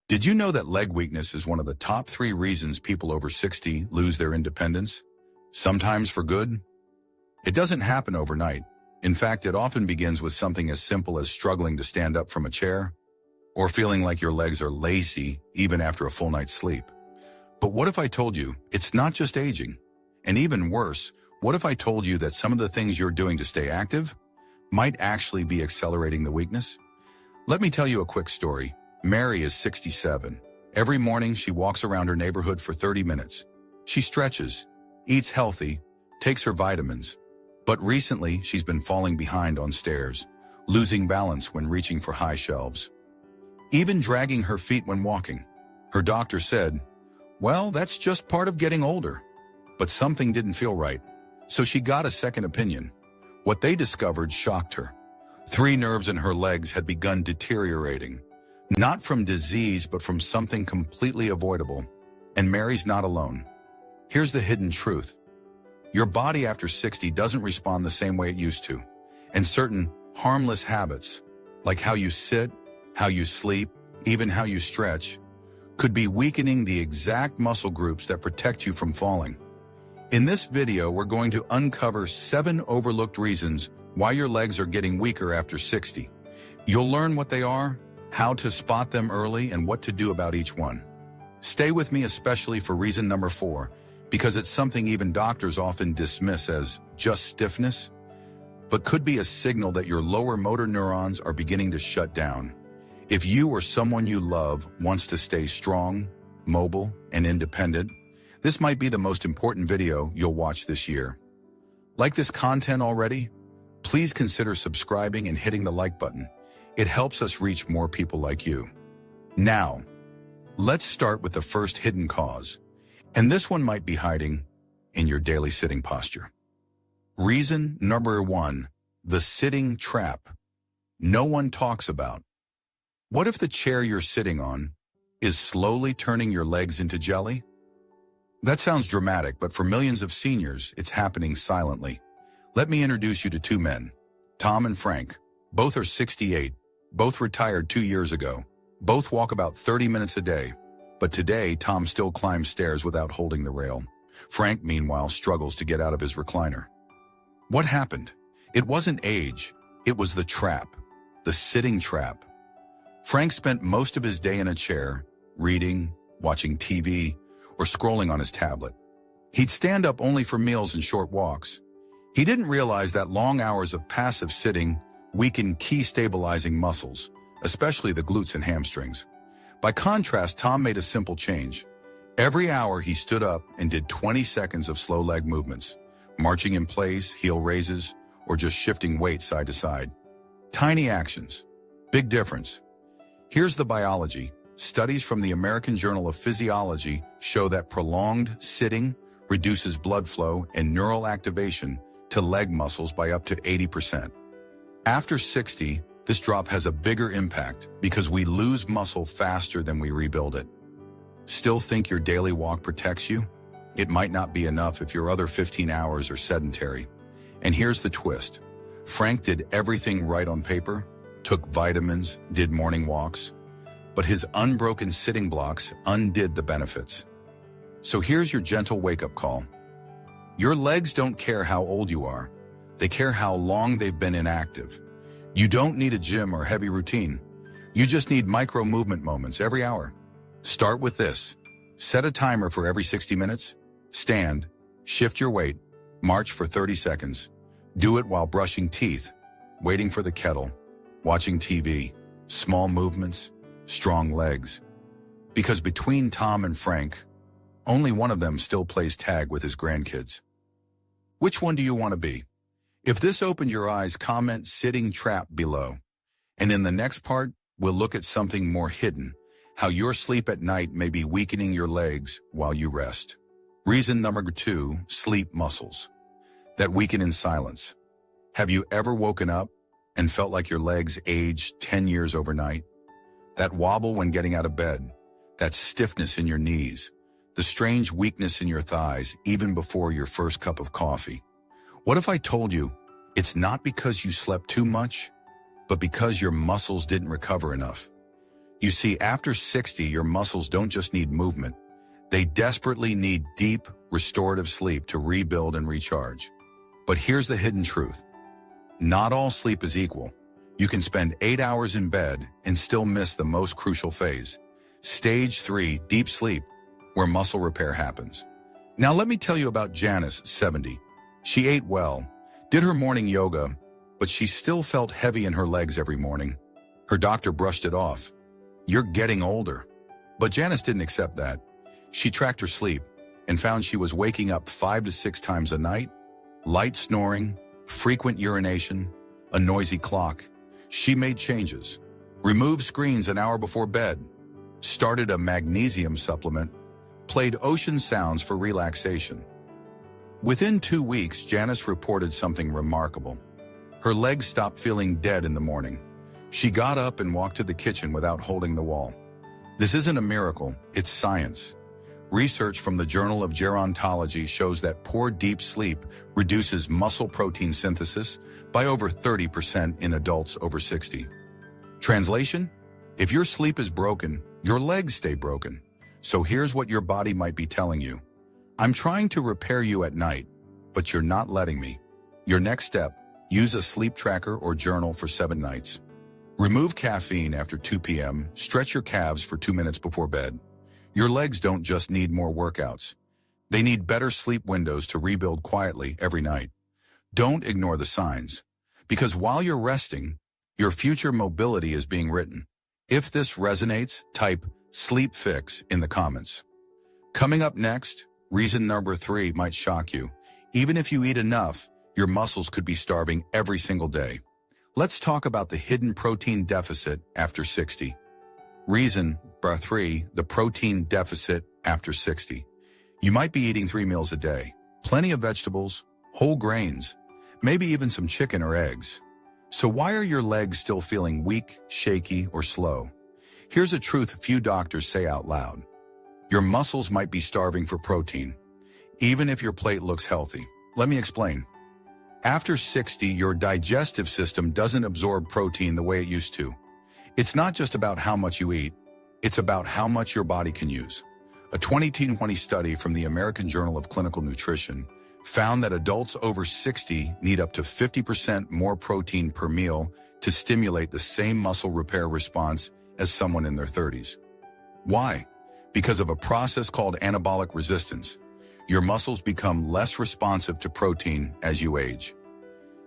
Did you know that leg weakness is one of the top 3 reasons people over 60 lose their independence? Sometimes for good? It doesn't happen overnight. In fact, it often begins with something as simple as struggling to stand up from a chair or feeling like your legs are lazy even after a full night's sleep. But what if I told you it's not just aging? And even worse, what if I told you that some of the things you're doing to stay active might actually be accelerating the weakness? Let me tell you a quick story. Mary is 67. Every morning she walks around her neighborhood for 30 minutes. She stretches, eats healthy, takes her vitamins. But recently she's been falling behind on stairs, losing balance when reaching for high shelves, even dragging her feet when walking. Her doctor said, "Well, that's just part of getting older." But something didn't feel right, so she got a second opinion. What they discovered shocked her. 3 nerves in her legs had begun deteriorating, not from disease, but from something completely avoidable. And Mary's not alone. Here's the hidden truth. Your body after 60 doesn't respond the same way it used to. And certain harmless habits, like how you sit, how you sleep, even how you stretch, could be weakening the exact muscle groups that protect you from falling. In this video, we're going to uncover 7 overlooked reasons why your legs are getting weaker after 60. You'll learn what they are, how to spot them early, and what to do about each one. Stay with me especially for reason number 4, because it's something even doctors often dismiss as just stiffness, but could be a signal that your lower motor neurons are beginning to shut down. If you or someone you love wants to stay strong, mobile, and independent, this might be the most important video you'll watch this year. Like this content already? Please consider subscribing and hitting the like button. It helps us reach more people like you. Now, let's start with the first hidden cause. And this one might be hiding in your daily sitting posture. Reason number 1, the sitting trap. No one talks about. What if the chair you're sitting on is slowly turning your legs into jelly? That sounds dramatic, but for millions of seniors, it's happening silently. Let me introduce you to 2 men, Tom and Frank. Both are 68, both retired 2 years ago. Both walk about 30 minutes a day. But today, Tom still climbs stairs without holding the rail. Frank, meanwhile, struggles to get out of his recliner. What happened? It wasn't age. It was the trap, the sitting trap. Frank spent most of his day in a chair, reading, watching TV, or scrolling on his tablet. He'd stand up only for meals and short walks. He didn't realize that long hours of passive sitting weakened key stabilizing muscles, especially the glutes and hamstrings. By contrast, Tom made a simple change. Every hour he stood up and did 20 seconds of slow leg movements, marching in place, heel raises, or just shifting weight side to side. Tiny actions, big difference. Here's the biology. Studies from the American Journal of Physiology show that prolonged sitting reduces blood flow and neural activation to leg muscles by up to 80%. After 60, this drop has a bigger impact because we lose muscle faster than we rebuild it. Still think your daily walk protects you? It might not be enough if your other 15 hours are sedentary. And here's the twist. Frank did everything right on paper, took vitamins, did morning walks, but his unbroken sitting blocks undid the benefits. So here's your gentle wake-up call. Your legs don't care how old you are. They care how long they've been inactive. You don't need a gym or heavy routine. You just need micro movement moments every hour. Start with this. Set a timer for every 60 minutes. Stand, shift your weight, march for 30 seconds. Do it while brushing teeth, waiting for the kettle, watching TV. Small movements, strong legs. Because between Tom and Frank, only one of them still plays tag with his grandkids. Which one do you want to be? If this opened your eyes, comment "sitting trap" below. And in the next part, we'll look at something more hidden, how your sleep at night may be weakening your legs while you rest. Reason number 2, sleep muscles that weaken in silence. Have you ever woken up and felt like your legs aged 10 years overnight? That wobble when getting out of bed, that stiffness in your knees, the strange weakness in your thighs even before your first cup of coffee. What if I told you it's not because you slept too much, but because your muscles didn't recover enough? You see, after 60, your muscles don't just need movement. They desperately need deep, restorative sleep to rebuild and recharge. But here's the hidden truth. Not all sleep is equal. You can spend 8 hours in bed and still miss the most crucial phase. Stage 3, deep sleep, where muscle repair happens. Now let me tell you about Janice, 70. She ate well, did her morning yoga, but she still felt heavy in her legs every morning. Her doctor brushed it off. You're getting older. But Janice didn't accept that. She tracked her sleep and found she was waking up 5 to 6 times a night, light snoring, frequent urination, a noisy clock. She made changes, removed screens an hour before bed, started a magnesium supplement, played ocean sounds for relaxation. Within 2 weeks, Janice reported something remarkable. Her legs stopped feeling dead in the morning. She got up and walked to the kitchen without holding the wall. This isn't a miracle, it's science. Research from the Journal of Gerontology shows that poor deep sleep reduces muscle protein synthesis by over 30% in adults over 60. Translation? If your sleep is broken, your legs stay broken. So here's what your body might be telling you. I'm trying to repair you at night, but you're not letting me. Your next step, use a sleep tracker or journal for 7 nights. Remove caffeine after 2 p.m., stretch your calves for 2 minutes before bed. Your legs don't just need more workouts. They need better sleep windows to rebuild quietly every night. Don't ignore the signs, because while you're resting, your future mobility is being written. If this resonates, type "sleep fix" in the comments. Coming up next, reason number 3 might shock you. Even if you eat enough, your muscles could be starving every single day. Let's talk about the hidden protein deficit after 60. Reason 3, the protein deficit after 60. You might be eating 3 meals a day, plenty of vegetables, whole grains, maybe even some chicken or eggs. So why are your legs still feeling weak, shaky, or slow? Here's a truth few doctors say out loud. Your muscles might be starving for protein, even if your plate looks healthy. Let me explain. After 60, your digestive system doesn't absorb protein the way it used to. It's not just about how much you eat, it's about how much your body can use. A 2020 study from the American Journal of Clinical Nutrition found that adults over 60 need up to 50% more protein per meal to stimulate the same muscle repair response as someone in their 30s. Why? Because of a process called anabolic resistance. Your muscles become less responsive to protein as you age.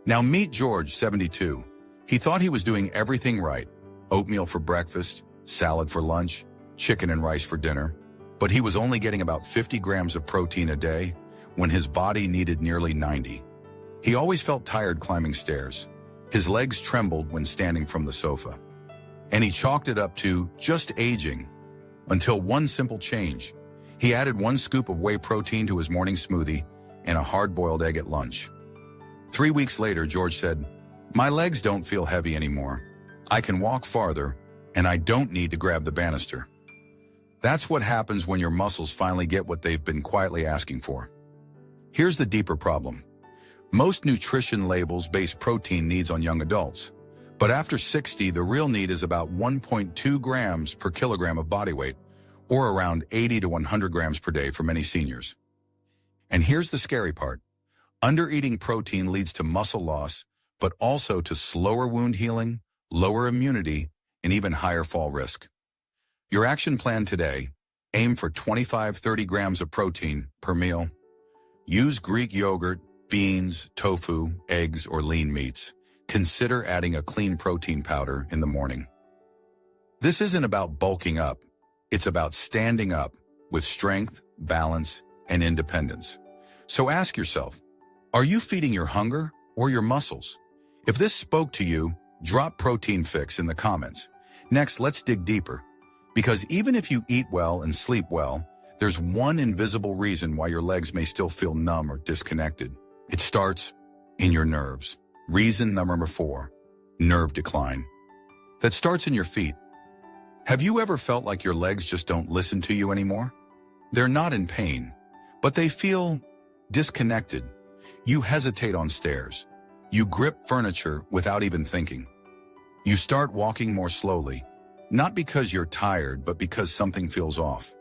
Now meet George, 72. He thought he was doing everything right. Oatmeal for breakfast, salad for lunch, chicken and rice for dinner. But he was only getting about 50 grams of protein a day when his body needed nearly 90. He always felt tired climbing stairs. His legs trembled when standing from the sofa. And he chalked it up to just aging, until one simple change. He added 1 scoop of whey protein to his morning smoothie and a hard-boiled egg at lunch. 3 weeks later, George said, "My legs don't feel heavy anymore. I can walk farther, and I don't need to grab the banister." That's what happens when your muscles finally get what they've been quietly asking for. Here's the deeper problem. Most nutrition labels base protein needs on young adults. But after 60, the real need is about 1.2 grams per kilogram of body weight, or around 80 to 100 grams per day for many seniors. And here's the scary part. Undereating protein leads to muscle loss, but also to slower wound healing, lower immunity, and even higher fall risk. Your action plan today: aim for 25-30 grams of protein per meal. Use Greek yogurt, beans, tofu, eggs, or lean meats. Consider adding a clean protein powder in the morning. This isn't about bulking up. It's about standing up with strength, balance, and independence. So ask yourself, are you feeding your hunger or your muscles? If this spoke to you, drop Protein Fix in the comments. Next, let's dig deeper. Because even if you eat well and sleep well, there's one invisible reason why your legs may still feel numb or disconnected. It starts in your nerves. Reason number 4, nerve decline. That starts in your feet. Have you ever felt like your legs just don't listen to you anymore? They're not in pain, but they feel disconnected. You hesitate on stairs. You grip furniture without even thinking. You start walking more slowly. Not because you're tired, but because something feels off.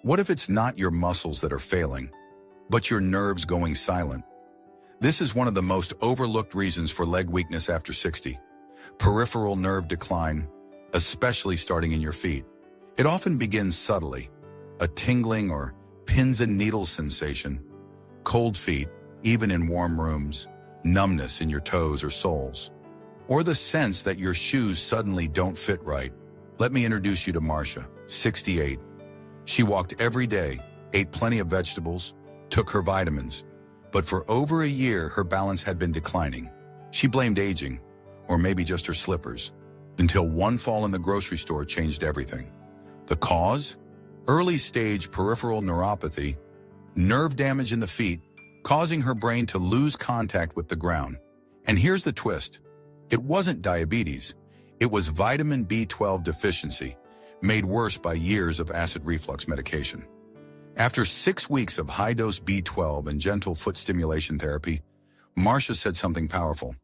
What if it's not your muscles that are failing, but your nerves going silent? This is one of the most overlooked reasons for leg weakness after 60. Peripheral nerve decline, especially starting in your feet. It often begins subtly, a tingling or pins and needles sensation, cold feet, even in warm rooms, numbness in your toes or soles, or the sense that your shoes suddenly don't fit right. Let me introduce you to Marcia, 68. She walked every day, ate plenty of vegetables, took her vitamins, but for over a year her balance had been declining. She blamed aging, or maybe just her slippers, until one fall in the grocery store changed everything. The cause? Early-stage peripheral neuropathy, nerve damage in the feet, causing her brain to lose contact with the ground. And here's the twist. It wasn't diabetes. It was vitamin B12 deficiency, made worse by years of acid reflux medication. After 6 weeks of high-dose B12 and gentle foot stimulation therapy, Marcia said something powerful.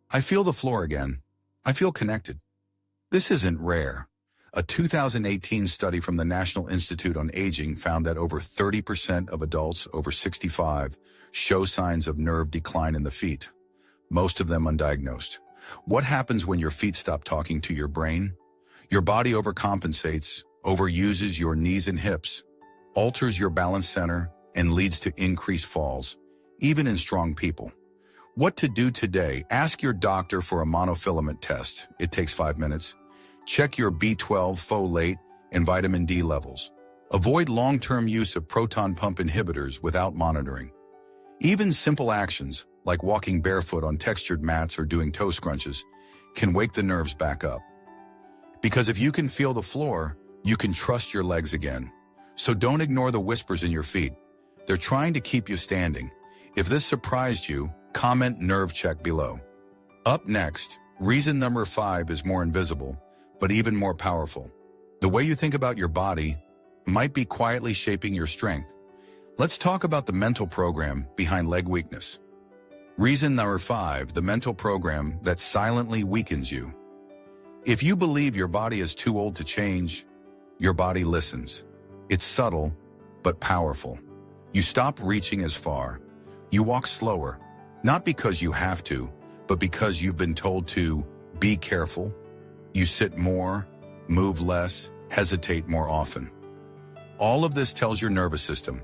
I feel the floor again. I feel connected. This isn't rare. A 2018 study from the National Institute on Aging found that over 30% of adults over 65 show signs of nerve decline in the feet, most of them undiagnosed. What happens when your feet stop talking to your brain? Your body overcompensates, overuses your knees and hips, alters your balance center, and leads to increased falls, even in strong people. What to do today? Ask your doctor for a monofilament test. It takes 5 minutes. Check your B12, folate, and vitamin D levels. Avoid long-term use of proton pump inhibitors without monitoring. Even simple actions, like walking barefoot on textured mats or doing toe scrunches, can wake the nerves back up. Because if you can feel the floor, you can trust your legs again. So don't ignore the whispers in your feet. They're trying to keep you standing. If this surprised you, comment nerve check below. Up next, reason number 5 is more invisible, but even more powerful. The way you think about your body might be quietly shaping your strength. Let's talk about the mental program behind leg weakness. Reason number 5, the mental program that silently weakens you. If you believe your body is too old to change, your body listens. It's subtle, but powerful. You stop reaching as far. You walk slower, not because you have to, but because you've been told to. Be careful. You sit more, move less, hesitate more often. All of this tells your nervous system,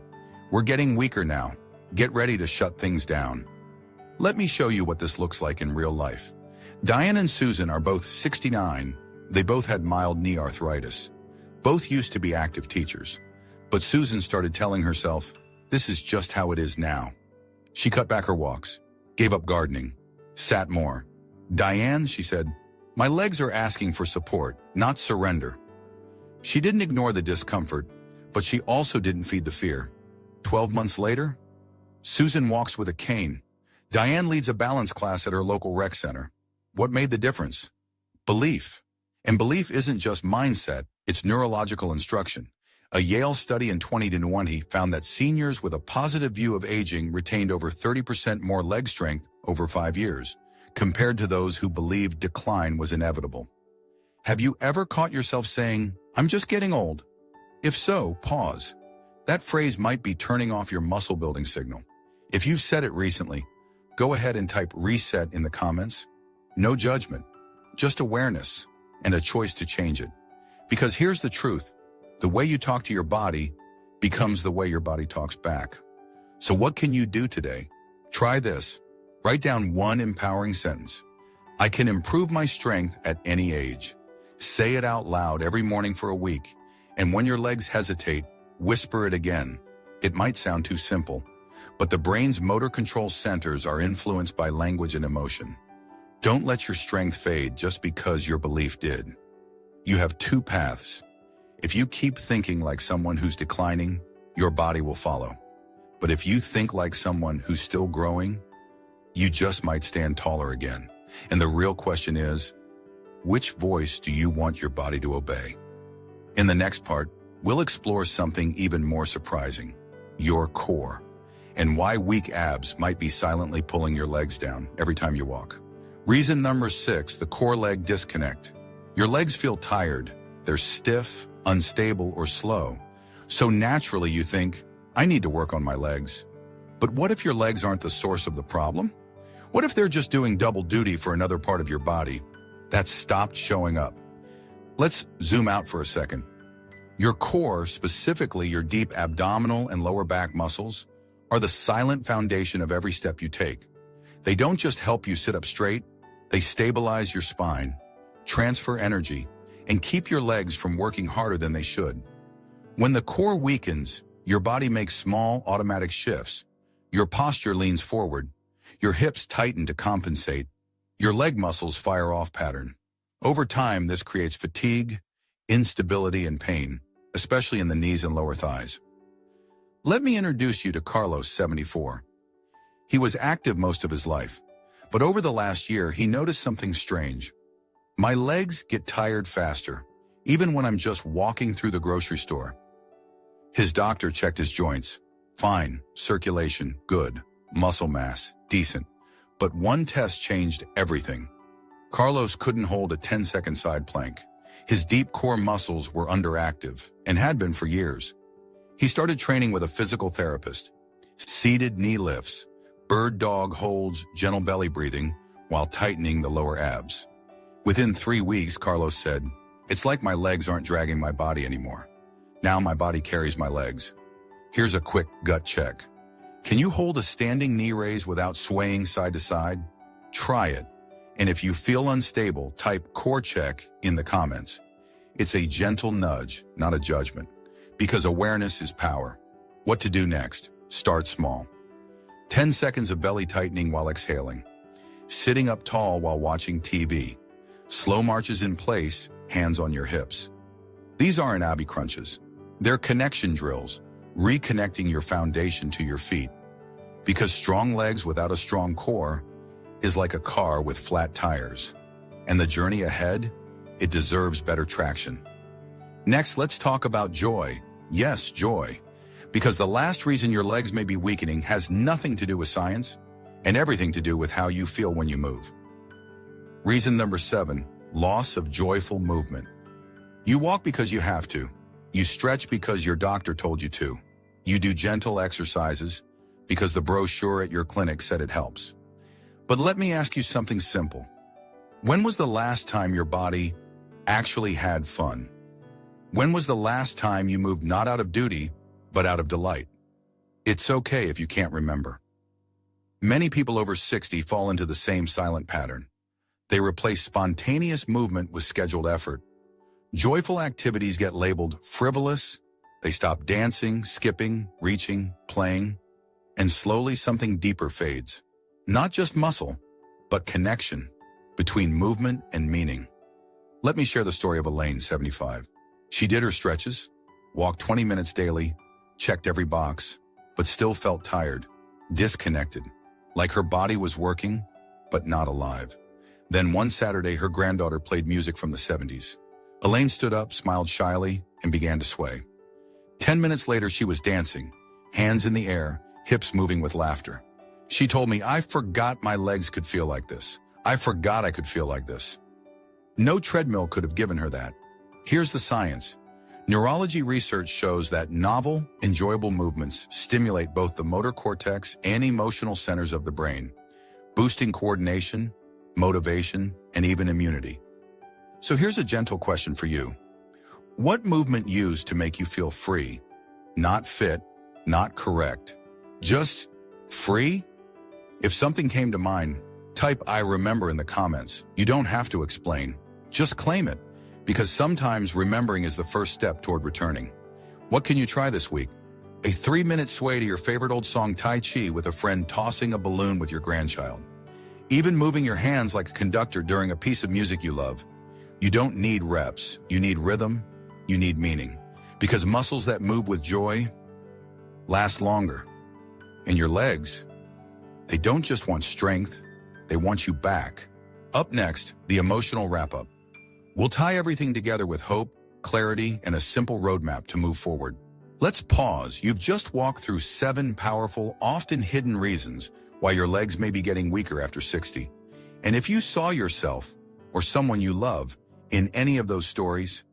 we're getting weaker now. Get ready to shut things down. Let me show you what this looks like in real life. Diane and Susan are both 69. They both had mild knee arthritis. Both used to be active teachers. But Susan started telling herself, this is just how it is now. She cut back her walks, gave up gardening, sat more. Diane, she said, my legs are asking for support, not surrender. She didn't ignore the discomfort, but she also didn't feed the fear. 12 months later, Susan walks with a cane. Diane leads a balance class at her local rec center. What made the difference? Belief. And belief isn't just mindset, it's neurological instruction. A Yale study in 2020 found that seniors with a positive view of aging retained over 30% more leg strength over 5 years, compared to those who believed decline was inevitable. Have you ever caught yourself saying, I'm just getting old? If so, pause. That phrase might be turning off your muscle building signal. If you've said it recently, go ahead and type reset in the comments. No judgment, just awareness and a choice to change it. Because here's the truth. The way you talk to your body becomes the way your body talks back. So what can you do today? Try this. Write down one empowering sentence. I can improve my strength at any age. Say it out loud every morning for a week. And when your legs hesitate, whisper it again. It might sound too simple, but the brain's motor control centers are influenced by language and emotion. Don't let your strength fade just because your belief did. You have 2 paths. If you keep thinking like someone who's declining, your body will follow. But if you think like someone who's still growing, you just might stand taller again. And the real question is, which voice do you want your body to obey? In the next part, we'll explore something even more surprising, your core, and why weak abs might be silently pulling your legs down every time you walk. Reason number 6, the core leg disconnect. Your legs feel tired, They're stiff, unstable, or slow. So naturally you think, I need to work on my legs. But what if your legs aren't the source of the problem? What if they're just doing double duty for another part of your body that's stopped showing up? Let's zoom out for a second. Your core, specifically your deep abdominal and lower back muscles, are the silent foundation of every step you take. They don't just help you sit up straight, they stabilize your spine, transfer energy, and keep your legs from working harder than they should. When the core weakens, your body makes small automatic shifts. Your posture leans forward, your hips tighten to compensate, your leg muscles fire off pattern. Over time, this creates fatigue, instability, and pain, especially in the knees and lower thighs. Let me introduce you to Carlos, 74. He was active most of his life, but over the last year, he noticed something strange. My legs get tired faster, even when I'm just walking through the grocery store. His doctor checked his joints. Fine, circulation, good, muscle mass, decent. But one test changed everything. Carlos couldn't hold a 10-second side plank. His deep core muscles were underactive and had been for years. He started training with a physical therapist. Seated knee lifts, bird dog holds, gentle belly breathing, while tightening the lower abs. Within 3 weeks, Carlos said, "It's like my legs aren't dragging my body anymore. Now my body carries my legs." Here's a quick gut check. Can you hold a standing knee raise without swaying side to side? Try it. And if you feel unstable, type core check in the comments. It's a gentle nudge, not a judgment. Because awareness is power. What to do next? Start small. 10 seconds of belly tightening while exhaling. Sitting up tall while watching TV. Slow marches in place, hands on your hips. These aren't Abby crunches. They're connection drills, reconnecting your foundation to your feet. Because strong legs without a strong core is like a car with flat tires. And the journey ahead, it deserves better traction. Next, let's talk about joy. Yes, joy. Because the last reason your legs may be weakening has nothing to do with science and everything to do with how you feel when you move. Reason number 7, loss of joyful movement. You walk because you have to. You stretch because your doctor told you to. You do gentle exercises because the brochure at your clinic said it helps. But let me ask you something simple. When was the last time your body actually had fun? When was the last time you moved not out of duty, but out of delight? It's okay if you can't remember. Many people over 60 fall into the same silent pattern. They replace spontaneous movement with scheduled effort. Joyful activities get labeled frivolous. They stop dancing, skipping, reaching, playing, and slowly something deeper fades. Not just muscle, but connection between movement and meaning. Let me share the story of Elaine, 75. She did her stretches, walked 20 minutes daily, checked every box, but still felt tired, disconnected, like her body was working, but not alive. Then one Saturday, her granddaughter played music from the 70s. Elaine stood up, smiled shyly, and began to sway. 10 minutes later, she was dancing, hands in the air, hips moving with laughter. She told me, "I forgot my legs could feel like this. I forgot I could feel like this." No treadmill could have given her that. Here's the science. Neurology research shows that novel, enjoyable movements stimulate both the motor cortex and emotional centers of the brain, boosting coordination, motivation, and even immunity. So here's a gentle question for you. What movement used to make you feel free? Not fit, not correct. Just free? If something came to mind, type "I remember" in the comments. You don't have to explain. Just claim it. Because sometimes remembering is the first step toward returning. What can you try this week? A 3-minute sway to your favorite old song Tai Chi with a friend, tossing a balloon with your grandchild. Even moving your hands like a conductor during a piece of music you love. You don't need reps. You need rhythm. You need meaning. Because muscles that move with joy last longer. And your legs, they don't just want strength, they want you back. Up next, the emotional wrap-up. We'll tie everything together with hope, clarity, and a simple roadmap to move forward. Let's pause. You've just walked through 7 powerful, often hidden reasons why your legs may be getting weaker after 60. And if you saw yourself or someone you love in any of those stories,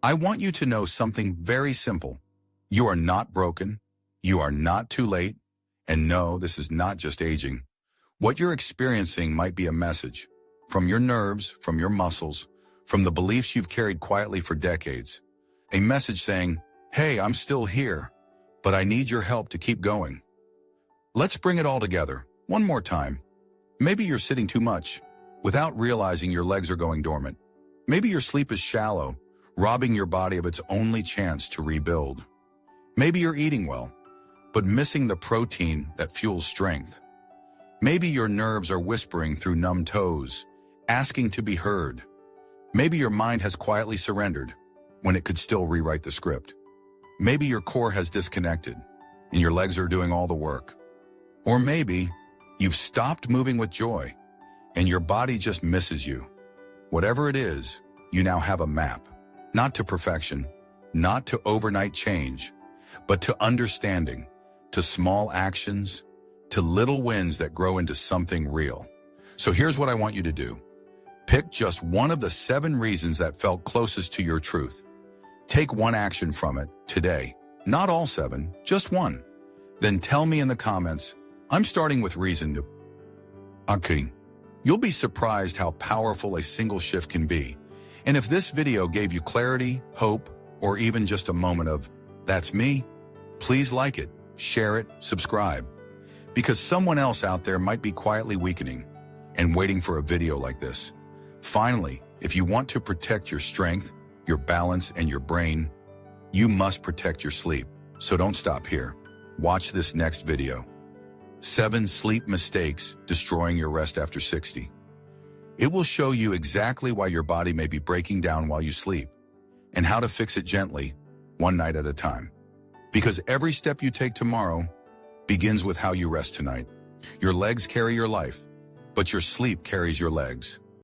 I want you to know something very simple. You are not broken. You are not too late. And no, this is not just aging. What you're experiencing might be a message from your nerves, from your muscles, from the beliefs you've carried quietly for decades. A message saying, hey, I'm still here, but I need your help to keep going. Let's bring it all together. One more time. Maybe you're sitting too much, without realizing your legs are going dormant. Maybe your sleep is shallow, robbing your body of its only chance to rebuild. Maybe you're eating well, but missing the protein that fuels strength. Maybe your nerves are whispering through numb toes, asking to be heard. Maybe your mind has quietly surrendered when it could still rewrite the script. Maybe your core has disconnected and your legs are doing all the work. Or maybe you've stopped moving with joy and your body just misses you. Whatever it is, you now have a map, not to perfection, not to overnight change, but to understanding, to small actions, to little wins that grow into something real. So here's what I want you to do. Pick just one of the 7 reasons that felt closest to your truth. Take one action from it today, not all 7, just one. Then tell me in the comments, I'm starting with reason to. Okay, you'll be surprised how powerful a single shift can be. And if this video gave you clarity, hope, or even just a moment of, that's me, please like it, share it, subscribe. Because someone else out there might be quietly weakening and waiting for a video like this. Finally, if you want to protect your strength, your balance, and your brain, you must protect your sleep. So don't stop here. Watch this next video. 7 sleep mistakes destroying your rest after 60. It will show you exactly why your body may be breaking down while you sleep and how to fix it gently, one night at a time. Because every step you take tomorrow begins with how you rest tonight. Your legs carry your life, but your sleep carries your legs.